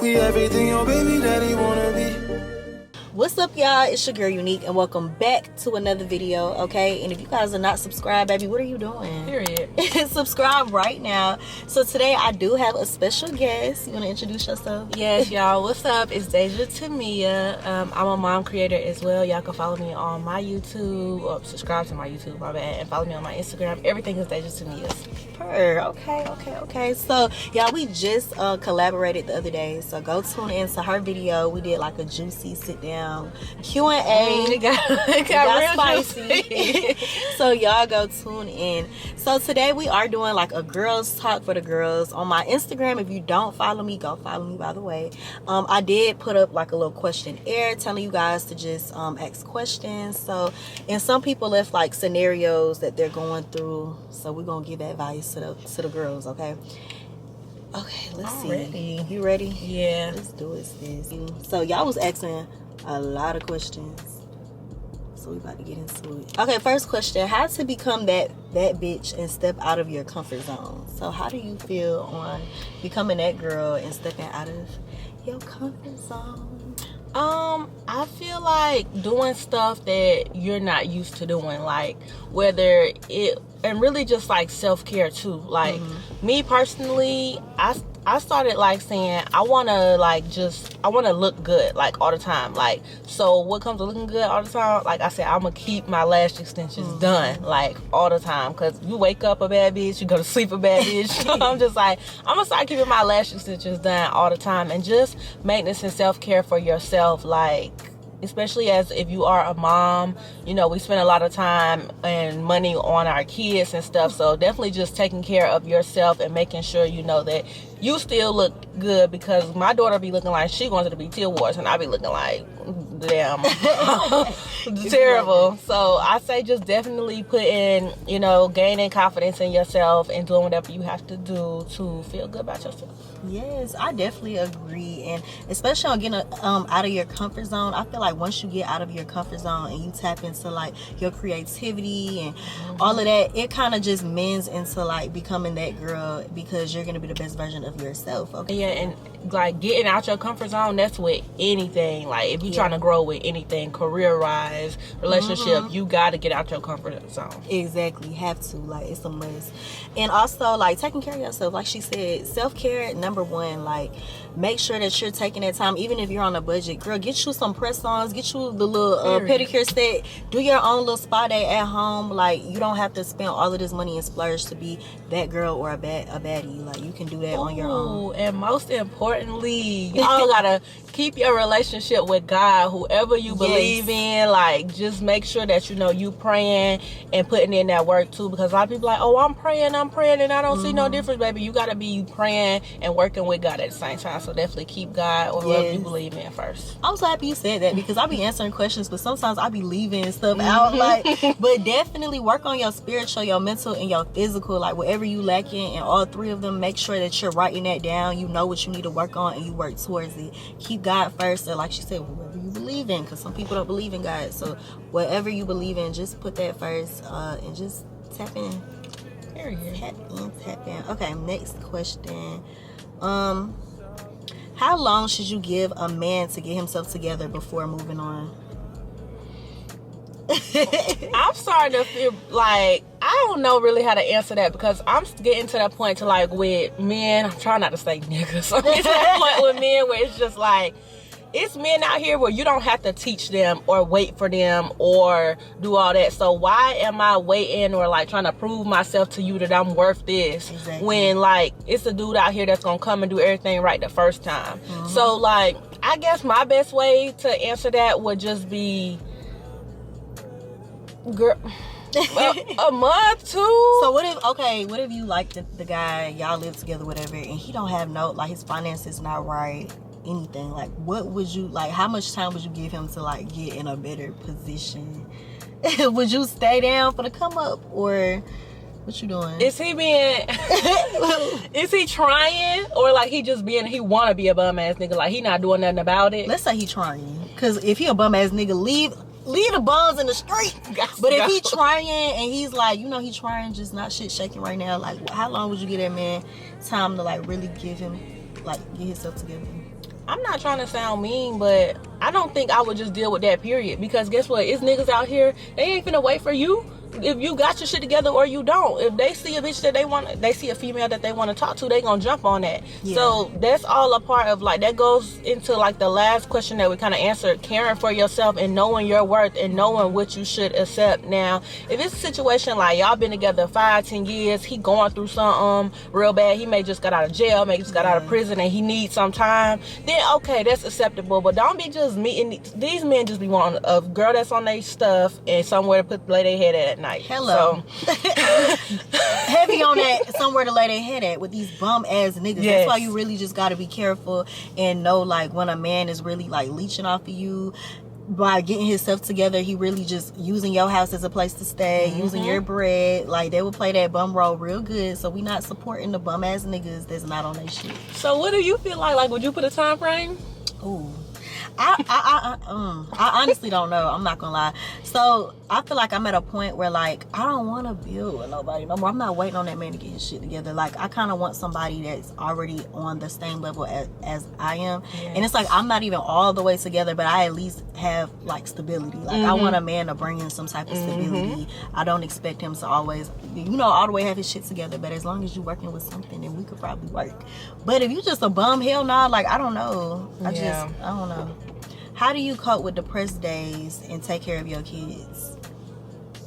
We everything your baby daddy wanna be. What's up, y'all? It's your girl Unique, and welcome back to another video. Okay, and if you guys are not subscribed, baby, what are you doing? Period. Subscribe right now. So today I do have a special guest. You want to introduce yourself? Yes, y'all. What's up? It's Deja Tamia. I'm a mom creator as well. Y'all can follow me on my YouTube, or subscribe to my YouTube, my bad, and follow me on my Instagram. Everything is Deja Tamia. Okay. So y'all, we just collaborated the other day. So go tune into her video. We did like a juicy sit down Q&A. It got real spicy. So y'all go tune in. So today we are doing like a girls talk for the girls on my Instagram. If you don't follow me, go follow me, by the way. I did put up like a little questionnaire telling you guys to just ask questions. So, and some people left like scenarios that they're going through. So we're gonna give advice to the girls, okay? Okay, let's see. You ready? Yeah. Let's do it, sis. So y'all was asking a lot of questions, so we about to get into it. Okay, first question: how to become that bitch and step out of your comfort zone? So how do you feel on becoming that girl and stepping out of your comfort zone? I feel like doing stuff that you're not used to doing, like whether it, and really just like self-care too. Like me personally, I started like saying I want to look good like all the time. Like, so what comes to looking good all the time? Like I said, I'm gonna keep my lash extensions done like all the time, because you wake up a bad bitch, you go to sleep a bad bitch. So I'm just like, I'm gonna start keeping my lash extensions done all the time, and just maintenance and self-care for yourself. Like, especially as if you are a mom, you know, we spend a lot of time and money on our kids and stuff. So definitely just taking care of yourself and making sure you know that you still look good, because my daughter be looking like she wants it to be Teal Wars, and I be looking like damn terrible. So I say just definitely put in, you know, gaining confidence in yourself and doing whatever you have to do to feel good about yourself. Yes, I definitely agree. And especially on getting out of your comfort zone, I feel like once you get out of your comfort zone and you tap into like your creativity and all of that, it kind of just mends into like becoming that girl, because you're gonna be the best version of yourself. Okay. Yeah, and like getting out your comfort zone, that's with anything. Like if you're trying to grow with anything, career wise, relationship, you got to get out your comfort zone. Exactly, have to. Like, it's a must. And also like taking care of yourself, like she said, self-care number one. Like, make sure that you're taking that time, even if you're on a budget. Girl, get you some press-ons, get you the little pedicure set, do your own little spa day at home. Like, you don't have to spend all of this money and splurge to be that girl or a baddie. Like, you can do that on your own. And most importantly, y'all gotta keep your relationship with God, whoever you believe in. Like, just make sure that you know you praying and putting in that work too, because a lot of people like, oh, I'm praying and I don't see no difference. Baby, you gotta be praying and working with God at the same time. So definitely keep God or whoever you believe in first. I'm so happy you said that, because I be answering questions, but sometimes I be leaving stuff out. Like, but definitely work on your spiritual, your mental, and your physical. Like, whatever you lacking in all three of them, make sure that you're writing that down. You know what you need to work on and you work towards it. Keep God first, and like she said, whatever you believe in, because some people don't believe in God. So whatever you believe in, just put that first, and just tap in. Tap in. Okay, next question. How long should you give a man to get himself together before moving on? I'm starting to feel like I don't know really how to answer that, because I'm getting to that point to like with men, I'm trying not to say niggas. I'm getting to that point with men where it's just like, it's men out here where you don't have to teach them or wait for them or do all that. So why am I waiting or like trying to prove myself to you that I'm worth this when like it's a dude out here that's gonna come and do everything right the first time? So like, I guess my best way to answer that would just be, girl, a month, two. So what if you like the guy, y'all live together, whatever, and he don't have no, like, his finances not right, anything? Like, what would you, like, how much time would you give him to like get in a better position? Would you stay down for the come up, or what you doing? Is he trying, or like he wanna be a bum ass nigga, like he not doing nothing about it? Let's say he trying, because if he a bum ass nigga, leave the bums in the street. But if he trying and he's like, you know, he trying, just not shit shaking right now, like how long would you give that man time to like really give him like get himself together. I'm not trying to sound mean, but I don't think I would just deal with that, period. Because guess what? It's niggas out here, they ain't finna wait for you. If you got your shit together or you don't. If they see a bitch that they see a female that they want to talk to, they gonna jump on that. Yeah. So that's all a part of, like, that goes into, like, the last question that we kind of answered, caring for yourself and knowing your worth and knowing what you should accept. Now, if it's a situation like y'all been together 5-10 years, he going through something real bad, he may just got out of jail, may just got out of prison, and he needs some time, then okay, that's acceptable. But don't be just meeting these men. Just be wanting a girl that's on their stuff and somewhere to lay their head at night. Hello. So. Heavy on that, somewhere to lay their head at with these bum ass niggas. Yes. That's why you really just got to be careful and know, like, when a man is really, like, leeching off of you by getting himself together, he really just using your house as a place to stay, using your bread. Like, they will play that bum role real good. So we not supporting the bum ass niggas that's not on their shit. So what do you feel like? Like, would you put a time frame? Ooh. I honestly don't know. I'm not gonna lie. So I feel like I'm at a point where, like, I don't want to build with nobody no more. I'm not waiting on that man to get his shit together. Like, I kind of want somebody that's already on the same level as I am. Yes. And it's like, I'm not even all the way together, but I at least have, like, stability. Like, I want a man to bring in some type of stability. I don't expect him to always, all the way have his shit together. But as long as you're working with something, then we could probably work. But if you just a bum, hell nah. Like, I don't know. I don't know. How do you cope with depressed days and take care of your kids?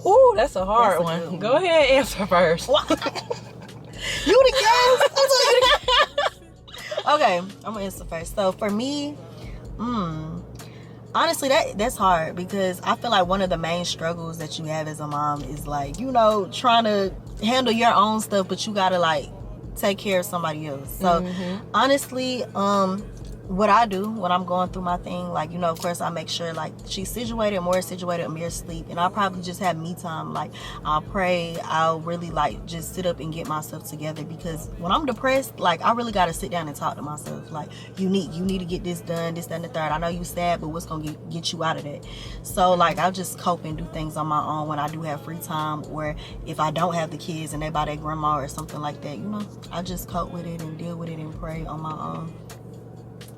Ooh, that's a hard one. Go ahead and answer first. You the guest. Okay, I'm gonna answer first. So for me, honestly, that's hard, because I feel like one of the main struggles that you have as a mom is, like, trying to handle your own stuff, but you gotta, like, take care of somebody else. So honestly, what I do when I'm going through my thing, like, of course, I make sure, like, she's situated, more situated, Amir's sleep, and I'll probably just have me time. Like, I'll pray, I'll really, like, just sit up and get myself together, because when I'm depressed, like, I really gotta sit down and talk to myself. Like, you need to get this done, this, that, and the third. I know you sad, but what's gonna get you out of that? So, like, I'll just cope and do things on my own when I do have free time, or if I don't have the kids and they by their grandma or something like that, I just cope with it and deal with it and pray on my own.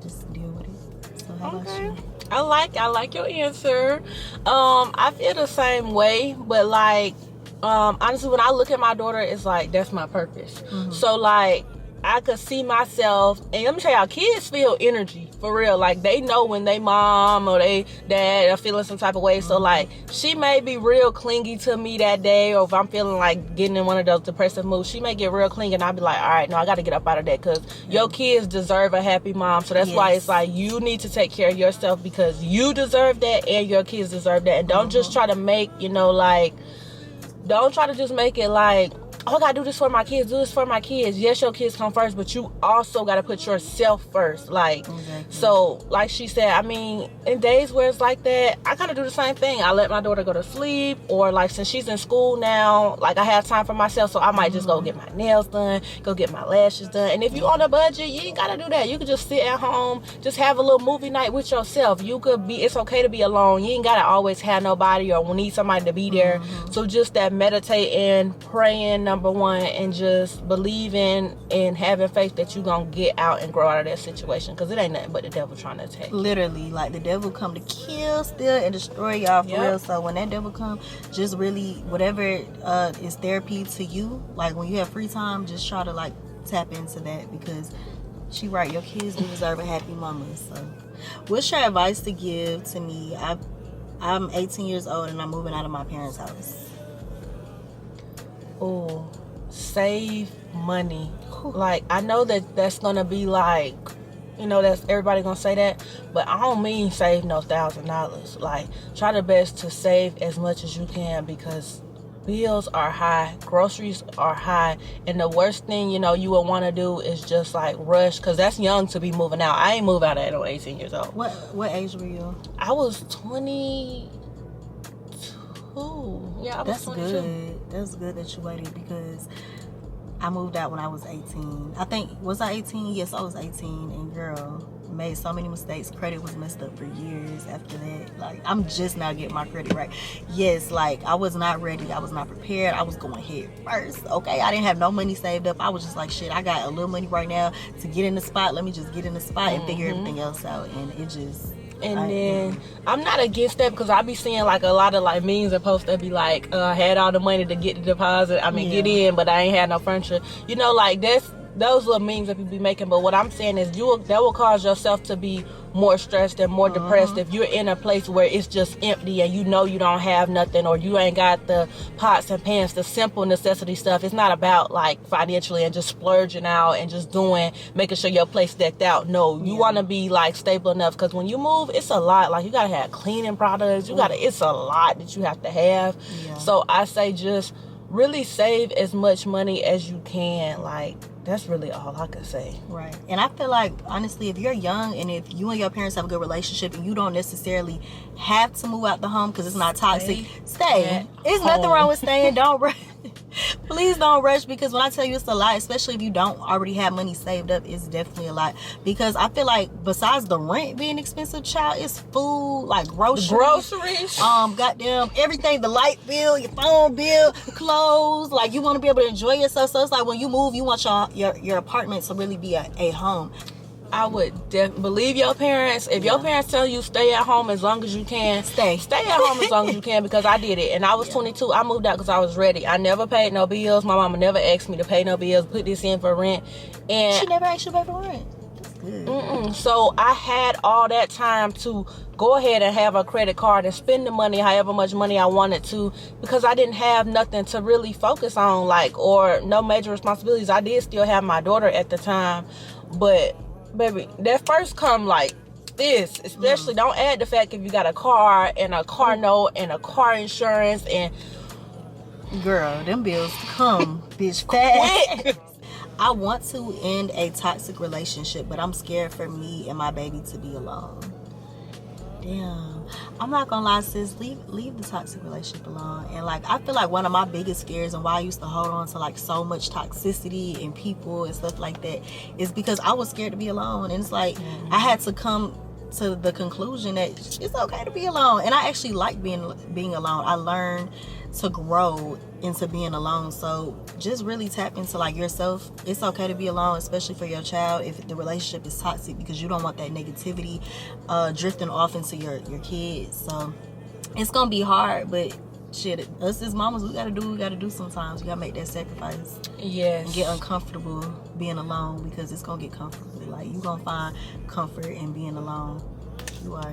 Just deal with it. So how about you? I like your answer. I feel the same way, but, like, honestly, when I look at my daughter, it's like, that's my purpose. So, like, I could see myself, and let me tell y'all, kids feel energy, for real. Like, they know when they mom or they dad are feeling some type of way. So, like, she may be real clingy to me that day, or if I'm feeling like getting in one of those depressive moods, she may get real clingy, and I'll be like, all right, no, I got to get up out of that, because your kids deserve a happy mom. So that's why it's like, you need to take care of yourself, because you deserve that and your kids deserve that. And don't just try to make, don't try to just make it like, oh, I gotta do this for my kids, do this for my kids. Yes, your kids come first, but you also gotta put yourself first. Like, so, like she said, I mean, in days where it's like that, I kind of do the same thing. I let my daughter go to sleep, or, like, since she's in school now, like, I have time for myself, so I might just go get my nails done, go get my lashes done. And if you on a budget, you ain't gotta do that. You could just sit at home, just have a little movie night with yourself. It's okay to be alone. You ain't gotta always have nobody or need somebody to be there. So just that meditating, praying, number one, and just believing and having faith that you're gonna get out and grow out of that situation, because it ain't nothing but the devil trying to attack you. Literally, like, the devil come to kill, steal, and destroy y'all, for real. So when that devil come, just really, whatever is therapy to you, like, when you have free time, just try to, like, tap into that, because she right, your kids do deserve a happy mama. So what's your advice to give to me? I'm 18 years old and I'm moving out of my parents' house. Oh, save money. Like, I know that's gonna be like, that's everybody gonna say that, but I don't mean save no $1,000. Like, try the best to save as much as you can, because bills are high, groceries are high, and the worst thing you would want to do is just, like, rush, because that's young to be moving out. I ain't moved out at 18 years old. What age were you? I was 22. Yeah, I was 22. Good. That's good that you waited, because I moved out when I was 18. I think, was I 18? Yes, I was 18. And girl, made so many mistakes. Credit was messed up for years after that. Like, I'm just now getting my credit right. Yes, like, I was not ready. I was not prepared. I was going head first. Okay, I didn't have no money saved up. I was just like, shit, I got a little money right now to get in the spot. Let me just get in the spot and figure everything else out. And it just... And then I'm not against that, because I be seeing like a lot of like memes and posts that be like, I had all the money to get the deposit. I mean, get in, but I ain't had no furniture. You know, like those little memes that people be making. But what I'm saying is that will cause yourself to be more stressed and more depressed if you're in a place where it's just empty and you know you don't have nothing, or you ain't got the pots and pans, the simple necessity stuff. It's not about like financially and just splurging out and just making sure your place decked out. No, you want to be like stable enough, because when you move, it's a lot. Like, you gotta have cleaning products. It's a lot that you have to have. So I say just really save as much money as you can. Like, that's really all I can say. Right. And I feel like, honestly, if you're young and if you and your parents have a good relationship and you don't necessarily have to move out the home because it's not toxic, stay. There's nothing wrong with staying. Don't rush. Please don't rush, because when I tell you it's a lot, especially if you don't already have money saved up, it's definitely a lot. Because I feel like besides the rent being expensive, child, it's food, like groceries. Goddamn, everything, the light bill, your phone bill, clothes. Like, you want to be able to enjoy yourself. So it's like when you move, you want your apartment to really be a home. I would believe your parents. If your parents tell you stay at home as long as you can, stay at home as long as you can, because I did it. And I was 22. I moved out because I was ready. I never paid no bills. My mama never asked me to pay no bills, put this in for rent. And she never asked you to pay for rent. That's good. So I had all that time to go ahead and have a credit card and spend the money, however much money I wanted to, because I didn't have nothing to really focus on, like, or no major responsibilities. I did still have my daughter at the time, but baby, that first come like this, especially don't add the fact if you got a car and a car note and a car insurance, and girl, them bills come bitch fast. I want to end a toxic relationship, but I'm scared for me and my baby to be alone. Damn, I'm not gonna lie, sis, leave the toxic relationship alone. And like, I feel like one of my biggest fears and why I used to hold on to like so much toxicity and people and stuff like that is because I was scared to be alone. And it's like, I had to come to the conclusion that it's okay to be alone. And I actually like being alone. I learned to grow into being alone. So just really tap into like yourself. It's okay to be alone, especially for your child, if the relationship is toxic, because you don't want that negativity drifting off into your kids. So it's gonna be hard, but shit, us as mamas, we gotta do what we gotta do sometimes. We gotta make that sacrifice. Yes. And get uncomfortable being alone, because it's gonna get comfortable. Like, you gonna find comfort in being alone. You are.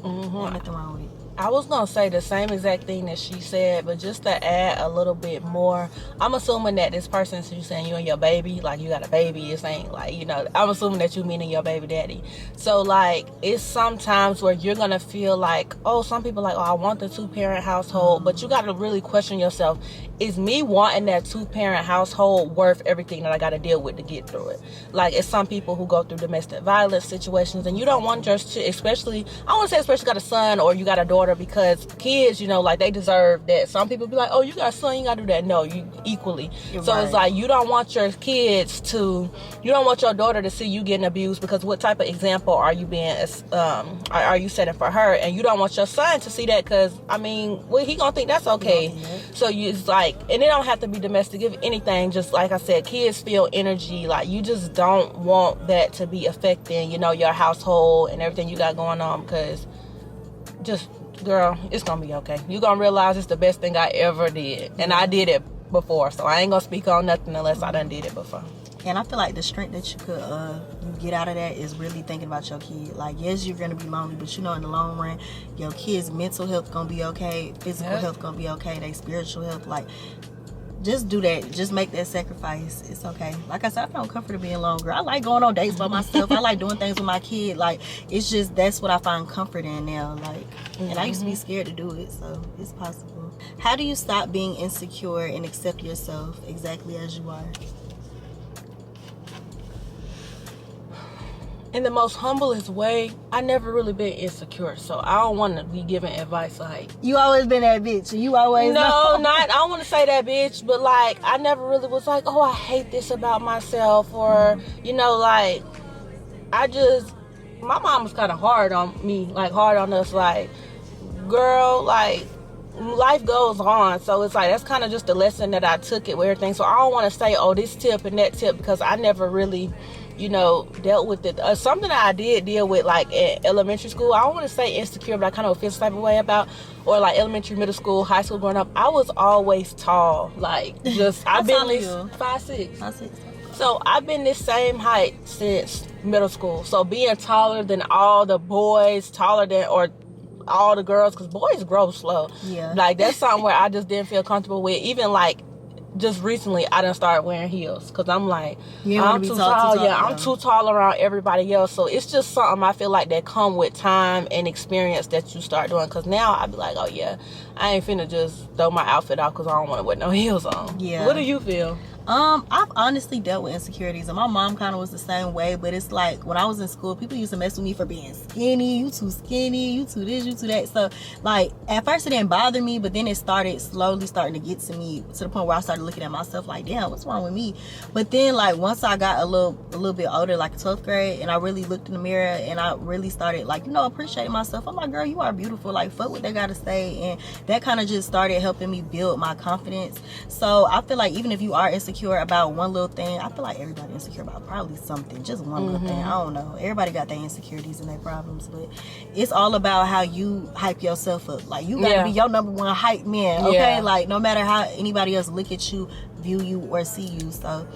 Ain't nothing wrong with it. I was gonna say the same exact thing that she said, but just to add a little bit more, I'm assuming that this person, so you saying you and your baby, like you got a baby, it's ain't like, you know, I'm assuming that you meaning your baby daddy. So like, it's sometimes where you're gonna feel like, oh, some people like, oh, I want the 2-parent household, but you gotta really question yourself. Is me wanting that 2-parent household worth everything that I gotta deal with to get through it? Like, it's some people who go through domestic violence situations, and you don't want your, especially, I want to say especially got a son or you got a daughter, because kids, you know, like, they deserve that. Some people be like, oh, you got a son, you gotta do that. No, you equally. So right. It's like, you don't want your you don't want your daughter to see you getting abused, because what type of example are you being, are you setting for her? And you don't want your son to see that, because, I mean, well, he gonna think that's okay. So it's like, and it don't have to be domestic, if anything, just like I said, kids feel energy. Like, you just don't want that to be affecting, you know, your household and everything you got going on, because just, girl, it's gonna be okay. You're gonna realize it's the best thing I ever did. And I did it before, so I ain't gonna speak on nothing unless I done did it before. And I feel like the strength that you could you get out of that is really thinking about your kid. Like, yes, you're gonna be lonely, but you know, in the long run, your kids' mental health gonna be okay, physical health gonna be okay, their spiritual health. Like, just do that. Just make that sacrifice. It's okay. Like I said, I found comfort in being alone, girl. I like going on dates by myself. I like doing things with my kid. Like, it's just, that's what I find comfort in now. Like, and I used to be scared to do it, so it's possible. How do you stop being insecure and accept yourself exactly as you are? In the most humblest way, I never really been insecure, so I don't want to be giving advice like, you always been that bitch. You always I don't want to say that bitch, but like, I never really was like, oh, I hate this about myself, or you know, like, I just my mom was kind of hard on me, like hard on us, like, girl, like, life goes on. So it's like, that's kind of just the lesson that I took it with everything. So I don't want to say, oh, this tip and that tip, because I never really, you know, dealt with it. Something that I did deal with, like, at elementary school, I don't want to say insecure, but I kind of feel some type of way about, or like elementary, middle school, high school, growing up, I was always tall. Like, just, I've been this 5'6". 5'6". So I've been this same height since middle school. So being taller than all the boys, taller than, or all the girls, because boys grow slow. Yeah. Like, that's something where I just didn't feel comfortable with. Even like just recently, I done started wearing heels because I'm like, I'm too tall. Yeah, I'm too tall around everybody else. So it's just something I feel like that come with time and experience that you start doing. Because now I be like, oh yeah, I ain't finna just throw my outfit off because I don't want to wear no heels on. Yeah. What do you feel? I've honestly dealt with insecurities, and my mom kind of was the same way. But it's like, when I was in school, people used to mess with me for being skinny. You too skinny, you too this, you too that. So like, at first it didn't bother me, but then it started slowly starting to get to me, to the point where I started looking at myself like, damn, what's wrong with me? But then, like, once I got a little bit older, like 12th grade, and I really looked in the mirror and I really started, like, you know, appreciating myself. I'm like, girl, you are beautiful. Like, fuck what they gotta say. And that kind of just started helping me build my confidence. So I feel like even if you are insecure about one little thing, I feel like everybody insecure about probably something, just one little thing. I don't know, everybody got their insecurities and their problems, but it's all about how you hype yourself up. Like, you gotta be your number one hype man, okay? Like, no matter how anybody else look at you, view you, or see you. So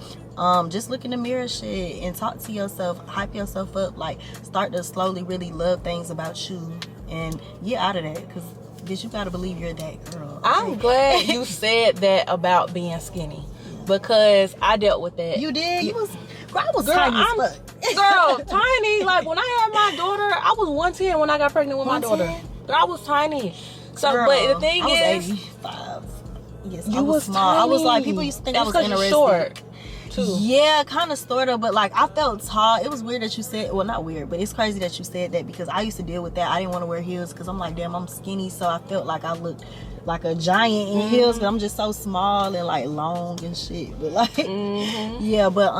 just look in the mirror, shit, and talk to yourself, hype yourself up. Like, start to slowly really love things about you and get out of that, because bitch, you gotta believe you're that girl, okay? I'm glad you said that about being skinny, because I dealt with that. You did? You was, girl, I was tiny as fuck. Girl, tiny. Like, when I had my daughter, I was 110 when I got pregnant with my daughter. Girl, I was tiny. So, girl, but the thing is, 85. Yes, you I was small. tiny. I was like, people used to think I was interested. Short, too. Yeah, kind of, sort of, but like, I felt tall. It was weird that you said, well, not weird, but it's crazy that you said that, because I used to deal with that. I didn't want to wear heels because I'm like, damn, I'm skinny, so I felt like I looked like a giant in heels, because I'm just so small and like long and shit. But like, yeah, but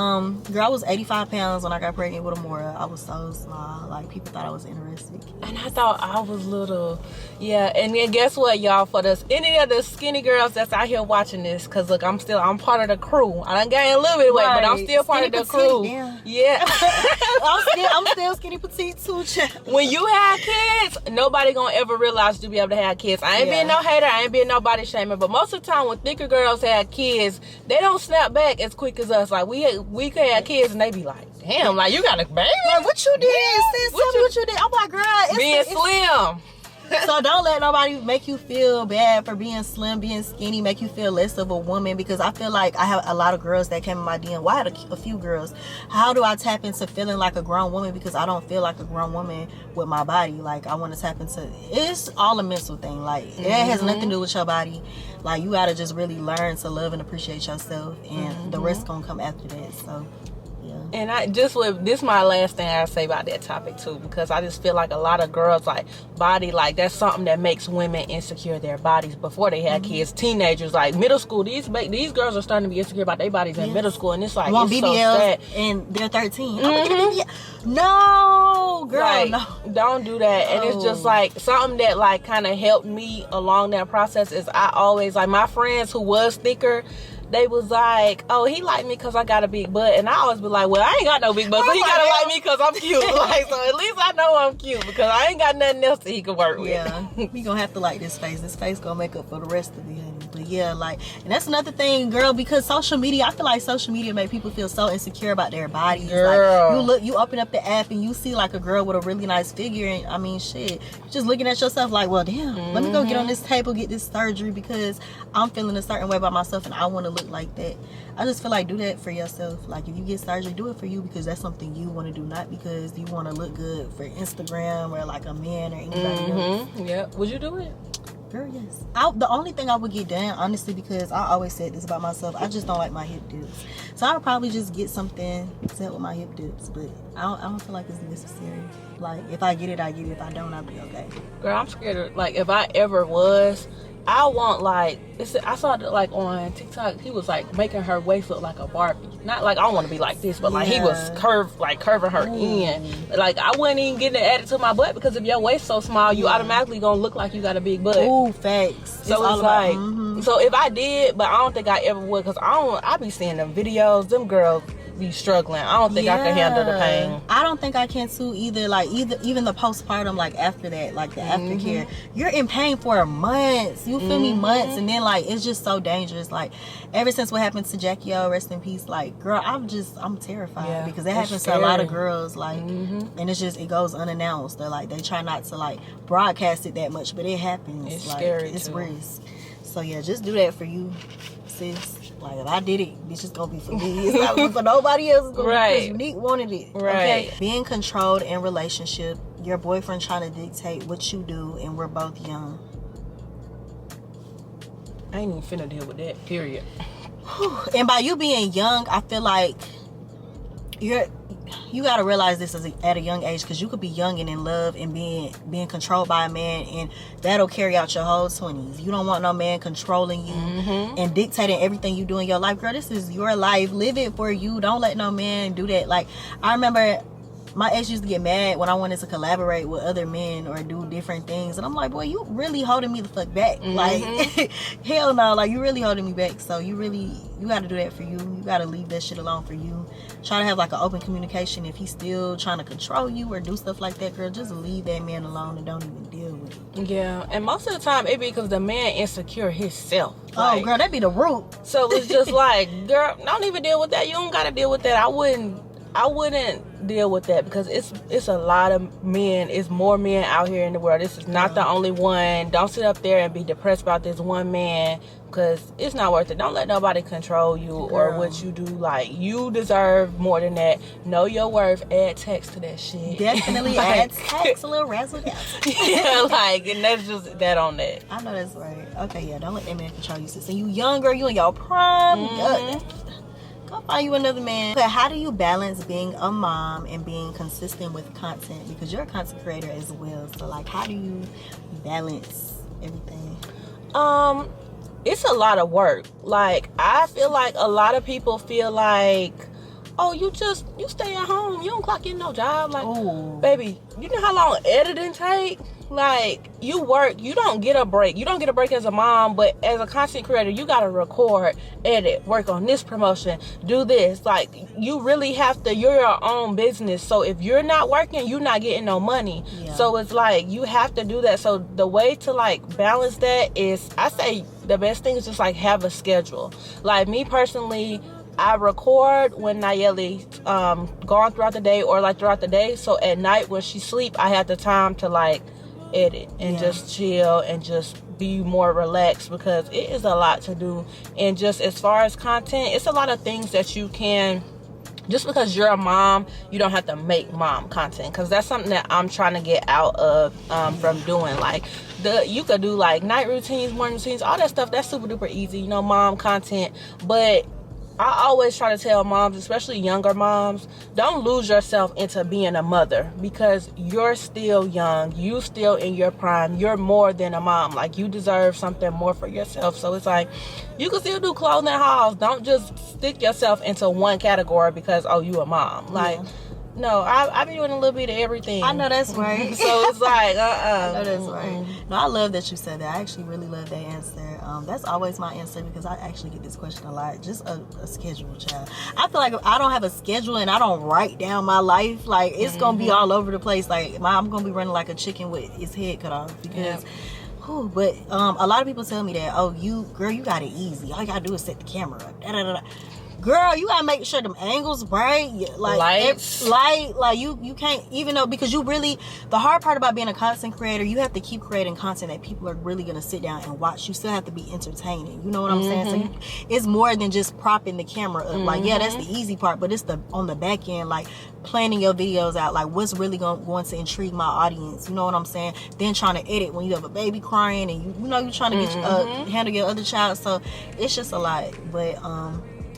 girl, I was 85 pounds when I got pregnant with Amora. I was so small. Like, people thought I was interesting. And I thought I was little. Yeah, and then guess what, y'all? For any of the skinny girls that's out here watching this, because look, I'm part of the crew. I done gained a little bit of weight, but I'm still part skinny of the crew. Damn. Yeah. I'm still skinny petite too, child. When you have kids, nobody gonna ever realize you be able to have kids. I ain't being no hater, I ain't being no body shaming, but most of the time when thicker girls have kids, they don't snap back as quick as us. Like, we could have kids and they be like, damn, like, you got a baby? Like, what you did? Sis, what you did? I'm like, girl, being slim. So don't let nobody make you feel bad for being slim, being skinny, make you feel less of a woman, because I feel like I have a lot of girls that came in my DM. Well, I had a few girls. How do I tap into feeling like a grown woman? Because I don't feel like a grown woman with my body. Like, I want to tap into, it's all a mental thing. Like, it has nothing to do with your body. Like, you got to just really learn to love and appreciate yourself, and the rest gonna come after that. So and this my last thing I say about that topic too, because I just feel like a lot of girls, like, body, like, that's something that makes women insecure their bodies before they had kids. Teenagers, like middle school, these girls are starting to be insecure about their bodies in middle school, and it's like, it's so sad. And they're 13. No, girl, like, no, don't do that. And it's just like something that like kind of helped me along that process is I always, like, my friends who was thicker, they was like, oh, he liked me because I got a big butt. And I always be like, well, I ain't got no big butt, so he gotta like me because I'm cute. Like, so at least I know I'm cute, because I ain't got nothing else that he could work with. Yeah, we gonna have to like this face. This face gonna make up for the rest of it. But yeah, like, and that's another thing, girl, because social media, I feel like social media make people feel so insecure about their bodies. Girl. Like, you open up the app and you see like a girl with a really nice figure, and I mean, shit, you're just looking at yourself like, well, damn, let me go get on this table, get this surgery, because I'm feeling a certain way about myself and I want to look like that. I just feel like, do that for yourself. Like, if you get surgery, do it for you, because that's something you want to do, not because you want to look good for Instagram or like a man or anybody else. Yeah, would you do it? Girl, yes. The only thing I would get done, honestly, because I always said this about myself, I just don't like my hip dips. So I would probably just get something set with my hip dips, but I don't feel like it's necessary. Like, if I get it, I get it. If I don't, I'll be okay. Girl, I'm scared of, like, if I ever was I want like I saw it like on TikTok. He was like making her waist look like a Barbie. Not like I don't want to be like this, but like he was curving her in. Like I wasn't even getting it added to my butt because if your waist so small, you automatically gonna look like you got a big butt. Ooh, facts. So it's like, so if I did, but I don't think I ever would, because I be seeing them videos. Them girls be struggling. I don't think I can handle the pain. I don't think I can too either. Like even the postpartum, like after that, like the aftercare, you're in pain for months. You feel me? Months, and then like it's just so dangerous. Like ever since what happened to Jackie O, rest in peace. Like girl, I'm terrified because that happens to a lot of girls. Like, and it's just it goes unannounced. They're like they try not to like broadcast it that much, but it happens. It's like, scary. It's too. risk. So yeah, just do that for you, sis. Like if I did it, it's just gonna be for me. It's not for nobody else. It's gonna be because Unique wanted it. Right. Okay. Being controlled in relationship, your boyfriend trying to dictate what you do, and we're both young. I ain't even finna deal with that. Period. And by you being young, I feel like you got to realize this at a young age, because you could be young and in love and being controlled by a man, and that'll carry out your whole 20s. You don't want no man controlling you and dictating everything you do in your life. Girl, this is your life. Live it for you. Don't let no man do that. Like I remember my ex used to get mad when I wanted to collaborate with other men or do different things, and I'm like, boy, you really holding me the fuck back. Like hell no, like you really holding me back. So you got to do that for you. You got to leave that shit alone for you. Try to have like an open communication. If he's still trying to control you or do stuff like that, girl, just leave that man alone and don't even deal with it. Yeah, and most of the time it be because the man insecure himself. Like, oh girl, that be the root. So it's just like, girl, don't even deal with that. You don't gotta deal with that. I wouldn't deal with that, because it's a lot of men. It's more men out here in the world. This is not the only one. Don't sit up there and be depressed about this one man, because it's not worth it. Don't let nobody control you or what you do. Like, you deserve more than that. Know your worth. Add text to that shit. Definitely like, add text, a little razzle dazzle. Yeah, like, and that's just that on that. I know that's right. Okay, yeah, don't let that man control you, sis. And you young, girl, you in your prime. Go find you another man. Okay, how do you balance being a mom and being consistent with content? Because you're a content creator as well. So, like, how do you balance everything? It's a lot of work. Like, I feel like a lot of people feel like, oh, you stay at home. You don't clock in no job. Like, baby, you know how long editing take? Like, you work, you don't get a break. You don't get a break as a mom, but as a content creator, you gotta record, edit, work on this promotion, do this. Like, you really have to, you're your own business. So if you're not working, you're not getting no money. So it's like, you have to do that. So the way to like balance that is, I say the best thing is just like have a schedule. Like me personally, I record when Nayeli gone throughout the day or like throughout the day. So at night when she sleep, I have the time to like edit and just chill and just be more relaxed, because it is a lot to do. And just as far as content, it's a lot of things that you can, just because you're a mom, you don't have to make mom content, because that's something that I'm trying to get out of from doing. Like, you could do like night routines, morning routines, all that stuff. That's super duper easy, you know, mom content. But I always try to tell moms, especially younger moms, don't lose yourself into being a mother, because you're still young. You still in your prime. You're more than a mom. Like, you deserve something more for yourself. So it's like, you can still do clothing hauls. Don't just stick yourself into one category because, oh, you a mom. Like, no, I be doing a little bit of everything. I know that's right. So it's like, I know that's right. No, I love that you said that. I actually really love that answer. That's always my answer, because I actually get this question a lot. Just a schedule, child. I feel like if I don't have a schedule and I don't write down my life, like, it's gonna be all over the place. Like, I'm gonna be running like a chicken with its head cut off, because but a lot of people tell me that, oh, you got it easy. All you gotta do is set the camera up. Da, da, da, da. Girl, you gotta make sure them angles right, like lights, like you can't, even though, because you really, the hard part about being a content creator, you have to keep creating content that people are really gonna sit down and watch. You still have to be entertaining, you know what I'm saying? So it's more than just propping the camera up. Like, yeah, that's the easy part, but it's on the back end, like planning your videos out, like what's really going to intrigue my audience, you know what I'm saying? Then trying to edit when you have a baby crying, and you know you're trying to get handle your other child. So it's just a lot. But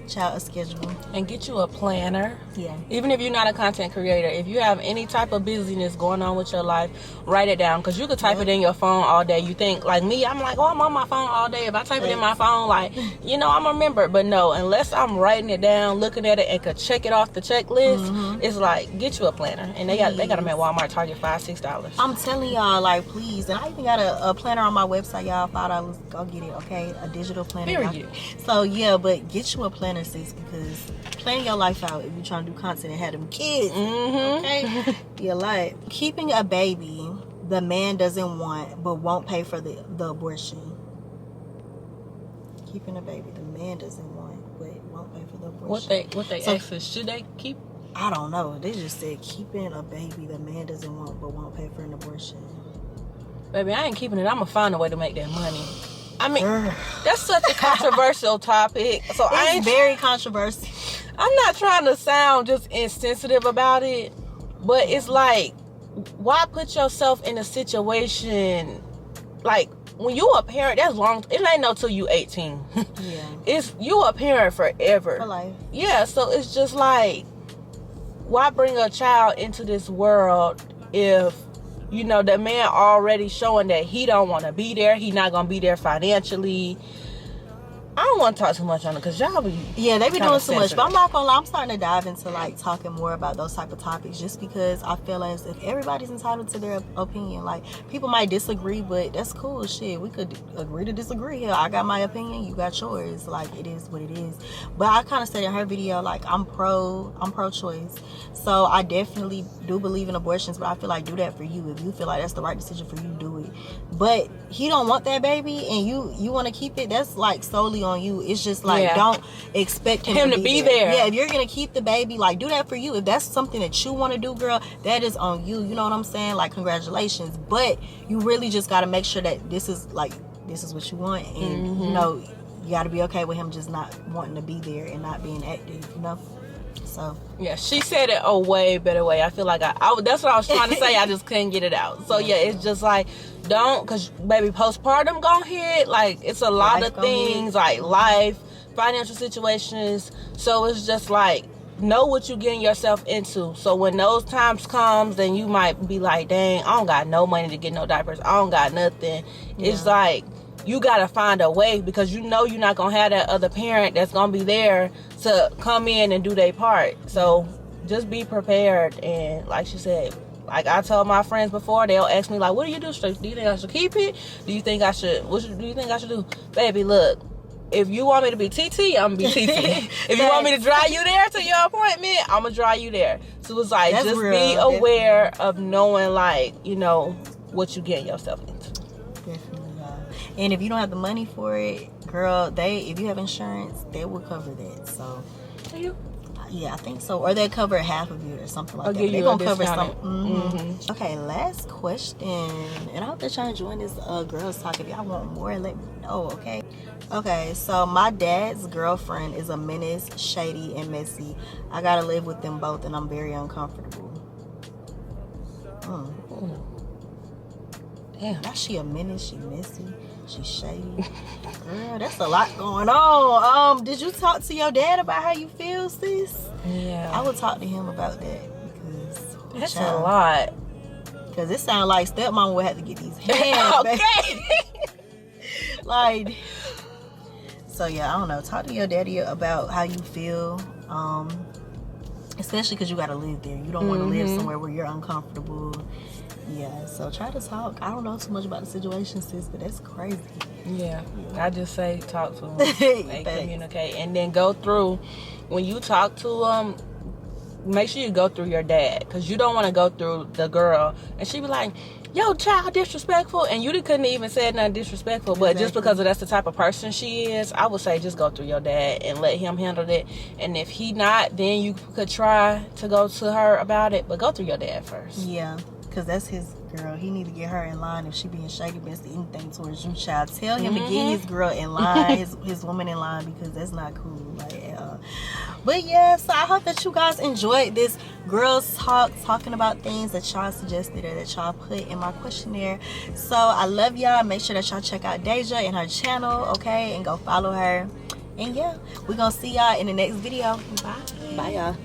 child a schedule. And get you a planner. Yeah. Even if you're not a content creator, if you have any type of busyness going on with your life, write it down. Because you could type it in your phone all day. You think, like me, I'm like, oh, I'm on my phone all day. If I type it in my phone, like, you know, I'm going to remember. But no, unless I'm writing it down, looking at it, and could check it off the checklist, it's like, get you a planner. And they got them at Walmart, Target, $5, $6. I'm telling y'all, like, please. And I even got a planner on my website, y'all. $5. Go get it, okay? A digital planner. Period. So, yeah, but get you a planner, sis, because plan your life out if you're trying to do content and have them kids. Okay? Yeah, like, keeping a baby the man doesn't want but won't pay for the abortion. Keeping a baby the man doesn't want but won't pay for the abortion. What they asked is, should they keep? I don't know. They just said keeping a baby the man doesn't want but won't pay for an abortion. Baby, I ain't keeping it. I'm gonna find a way to make that money. I mean, that's such a controversial topic. So it's very controversial. I'm not trying to sound just insensitive about it, but it's like, why put yourself in a situation like when you a parent? That's long. It ain't no till you 18. Yeah, it's you a parent forever. For life. Yeah, so it's just like, why bring a child into this world if, you know, the man already showing that he don't want to be there. He not going to be there financially. I don't want to talk too much on it because y'all be... Yeah, they be doing too much. But I'm not going to lie. I'm starting to dive into, like, talking more about those type of topics just because I feel as if everybody's entitled to their opinion. Like, people might disagree, but that's cool. Shit, we could agree to disagree. Hell, I got my opinion. You got yours. Like, it is what it is. But I kind of said in her video, like, I'm pro-choice. So I definitely do believe in abortions, but I feel like do that for you. If you feel like that's the right decision for you, do it. But he don't want that baby and you want to keep it, that's like solely on you. It's just like, don't expect him to be there. Yeah, if you're going to keep the baby, like, do that for you. If that's something that you want to do, girl, that is on you. You know what I'm saying? Like, congratulations. But you really just got to make sure that this is what you want. And, you know, you got to be okay with him just not wanting to be there and not being active, you know? So yeah, she said it a way better way. I feel like I that's what I was trying to say. I just couldn't get it out. So yeah, it's just like, don't, because baby, postpartum gonna hit. Like, it's a lot of things, like life, financial situations. So it's just like, know what you're getting yourself into. So when those times comes, then you might be like, dang, I don't got no money to get no diapers. I don't got nothing. It's like, you gotta find a way, because you know you're not gonna have that other parent that's gonna be there to come in and do their part. So just be prepared. And like she said, like I told my friends before, they'll ask me like, what do you do? Do you think I should keep it? Do you think I should? What do you think I should do? Baby, look, if you want me to be TT, I'm gonna be TT. If you want me to drive you there to your appointment, I'm gonna drive you there. So it's like, just be aware of knowing, like, you know, what you getting yourself into. Definitely. And if you don't have the money for it, girl, if you have insurance, they will cover that. So, yeah, I think so. Or they'll cover half of it or something like that. They're going to cover some. Okay, last question. And I hope that y'all enjoying this girls talk. If y'all want more, let me know, okay? Okay, so my dad's girlfriend is a menace, shady, and messy. I got to live with them both, and I'm very uncomfortable. Damn, now she a menace, she messy. She's shady. Girl, that's a lot going on. Did you talk to your dad about how you feel, sis? Yeah. I would talk to him about that, because that's a lot. Because it sounds like stepmom would have to get these hands. Okay. Like, so yeah, I don't know. Talk to your daddy about how you feel. Especially because you got to live there. You don't want to live somewhere where you're uncomfortable. Yeah, so try to talk. I don't know too much about the situation, sis, but that's crazy. Yeah. I just say talk to them and communicate. And then go through, when you talk to them, make sure you go through your dad, because you don't want to go through the girl and she be like, yo, child, disrespectful, and you couldn't even say nothing disrespectful. But just because that's the type of person she is, I would say just go through your dad and let him handle it. And if he not, then you could try to go to her about it, but go through your dad first. Yeah, because that's his girl. He need to get her in line. If she being shady, best anything towards you, child, tell him to get his girl in line, his woman in line, because that's not cool. Like, but yeah, so I hope that you guys enjoyed this girls talk, talking about things that y'all suggested or that y'all put in my questionnaire. So I love y'all. Make sure that y'all check out Deja and her channel, okay, and go follow her. And yeah, we're gonna see y'all in the next video. Bye. Bye, y'all.